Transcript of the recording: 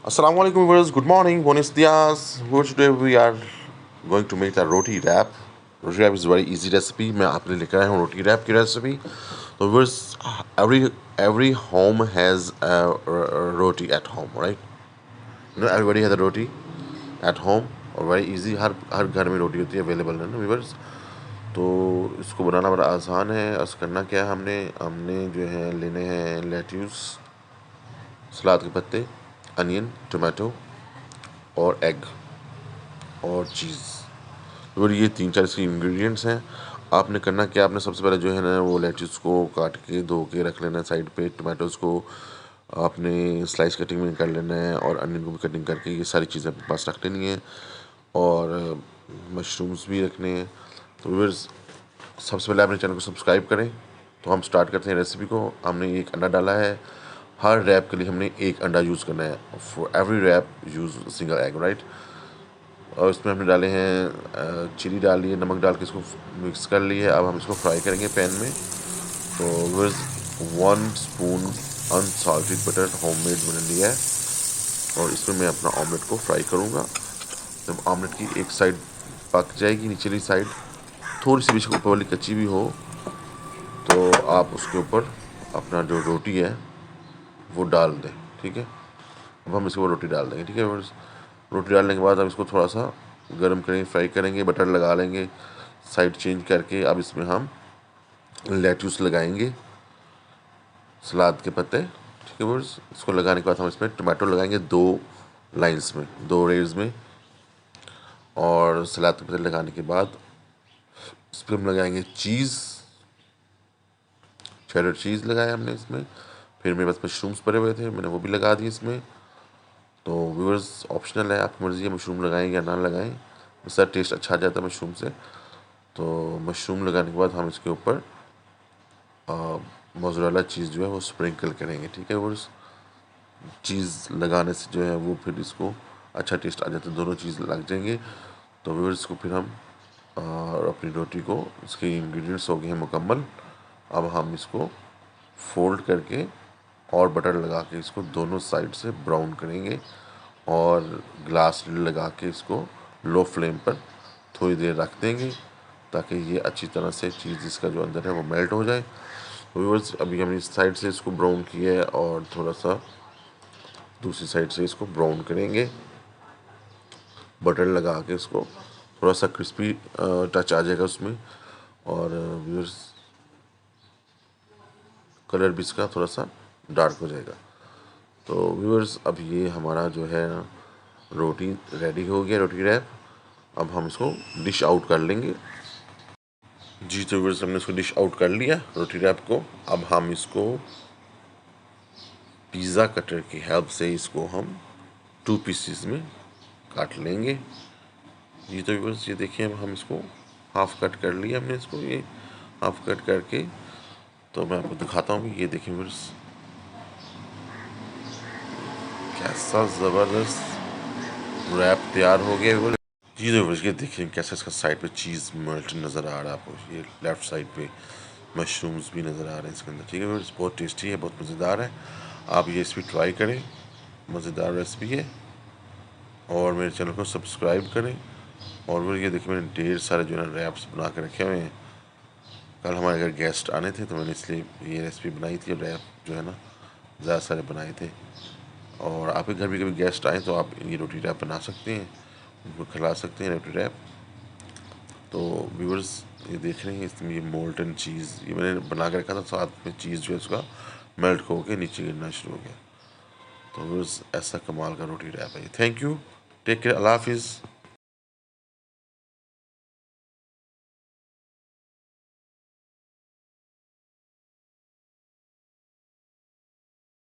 Assalamu alaikum viewers, good morning, buenos dias. Today we are going to make a roti wrap. Roti wrap is a very easy recipe. मैं आपके लिए लेकर आया हूँ roti wrap की recipe. So viewers, every home has a roti at home, right? You know, everybody has a roti at home और very easy. हर घर में रोटी होती है available है ना viewers. तो इसको बनाना बड़ा आसान है. बस करना क्या है, हमने जो है लेने हैं लेट्यूस, सलाद के पत्ते, अनियन, टोमेटो और एग और चीज़। और ये 3-4 इसके इंग्रेडिएंट्स हैं। आपने करना क्या, आपने सबसे पहले जो है ना वो लेट्यूस को काट के धो के रख लेना है साइड पे। टोमेटोज़ को आपने स्लाइस कटिंग में कर लेना है और अनियन को भी कटिंग करके ये सारी चीज़ें अपने पास रख लेनी है और मशरूम्स भी रखने हैं। तो व्यूअर्स, सबसे पहले अपने चैनल को सब्सक्राइब करें। तो हम स्टार्ट करते हैं रेसिपी को। हमने एक अंडा डाला है। हर रैप के लिए हमने एक अंडा यूज़ करना है। For every wrap use single egg, right. और इसमें हमने डाले हैं चिली डाली है, नमक डाल के इसको मिक्स कर लिया है। अब हम इसको फ्राई करेंगे पैन में। तो with 1 spoon unsalted butter homemade मैंने लिया है और इसमें मैं अपना ऑमलेट को फ्राई करूँगा। जब ऑमलेट की एक साइड पक जाएगी, निचली साइड थोड़ी सी भी ऊपर वाली कच्ची भी हो, तो आप उसके ऊपर अपना जो रोटी है वो डाल दें, ठीक है। अब हम इसके ऊपर रोटी डाल देंगे, ठीक है। रोटी डालने के बाद हम इसको थोड़ा सा गर्म करेंगे, फ्राई करेंगे, बटर लगा लेंगे साइड चेंज करके। अब इसमें हम लेट्यूस लगाएंगे, सलाद के पत्ते, ठीक है बस। इसको लगाने के बाद हम इसमें टमाटो लगाएंगे 2 लाइन्स में, 2 रेड्स में। और सलाद के पत्ते लगाने के बाद इस पर हम लगाएंगे चीज़, चेडर चीज़ लगाया हमने इसमें। फिर मेरे पास मशरूम्स पड़े हुए थे, मैंने वो भी लगा दिए इसमें। तो व्यूअर्स, ऑप्शनल है, आपकी मर्ज़ी है मशरूम लगाएं या ना लगाएं, उसका टेस्ट अच्छा आ जाता है मशरूम से। तो मशरूम लगाने के बाद हम इसके ऊपर मोज़रेला चीज़ जो है वो स्प्रिंकल करेंगे, ठीक है व्यूअर्स। चीज़ लगाने से जो है वो फिर इसको अच्छा टेस्ट आ जाता है, दोनों चीज़ लग जाएंगे। तो व्यूअर्स को फिर हम अपनी रोटी को, इसके इंग्रेडिएंट्स हो गए हैं मुकम्मल। अब हम इसको फोल्ड करके और बटर लगा के इसको दोनों साइड से ब्राउन करेंगे और ग्लास लगा के इसको लो फ्लेम पर थोड़ी देर रख देंगे ताकि ये अच्छी तरह से चीज़ इसका जो अंदर है वो मेल्ट हो जाए। व्यूअर्स, अभी हमने इस साइड से इसको ब्राउन किया है और थोड़ा सा दूसरी साइड से इसको ब्राउन करेंगे, बटर लगा के इसको थोड़ा सा क्रिस्पी टच आ जाएगा उसमें। और व्यूअर्स, कलर भी इसका थोड़ा सा डार्क हो जाएगा। तो व्यूअर्स, अब ये हमारा जो है रोटी रेडी हो गया, रोटी रैप। अब हम इसको डिश आउट कर लेंगे। जी तो व्यूअर्स, हमने इसको डिश आउट कर लिया रोटी रैप को। अब हम इसको पिज़्ज़ा कटर की हेल्प से इसको हम 2 पीसेस में काट लेंगे। जी तो व्यूअर्स, ये देखिए, अब हम इसको हाफ कट कर लिया हमने इसको, ये हाफ कट करके। तो मैं आपको दिखाता हूँ, ये देखिए व्यूअर्स, कैसा ज़बरदस्त रैप तैयार हो गया व्यूअर्स। जी तो व्यूअर्स, ये देखिए कैसा इसका साइड पे चीज़ मेल्ट नज़र आ रहा है आपको। ये लेफ़्ट साइड पे मशरूम्स भी नज़र आ रहे हैं इसके अंदर, ठीक है व्यूअर्स। बहुत टेस्टी है, बहुत मज़ेदार है। आप ये रेसिपी ट्राई करें, मज़ेदार रेसिपी है। और मेरे चैनल को सब्सक्राइब करें। और वो ये देखिए, मैंने ढेर सारे जो है रैप्स बना के रखे हुए हैं। कल हमारे घर गेस्ट आने थे तो मैंने इसलिए ये रेसिपी बनाई थी। रैप जो है ना ज़्यादा सारे बनाए थे। और आपके घर भी कभी गेस्ट आए तो आप ये रोटी रैप बना सकते हैं, उनको खिला सकते हैं रोटी रैप। तो व्यूअर्स, ये देख रहे हैं इसमें ये मोल्टन चीज़ ये मैंने बना के रखा था, साथ में चीज़ जो है उसका मेल्ट होकर नीचे गिरना शुरू हो गया। तो व्यूअर्स, ऐसा कमाल का रोटी रैप है। थैंक यू, टेक केयर, अल्लाह हाफिज़।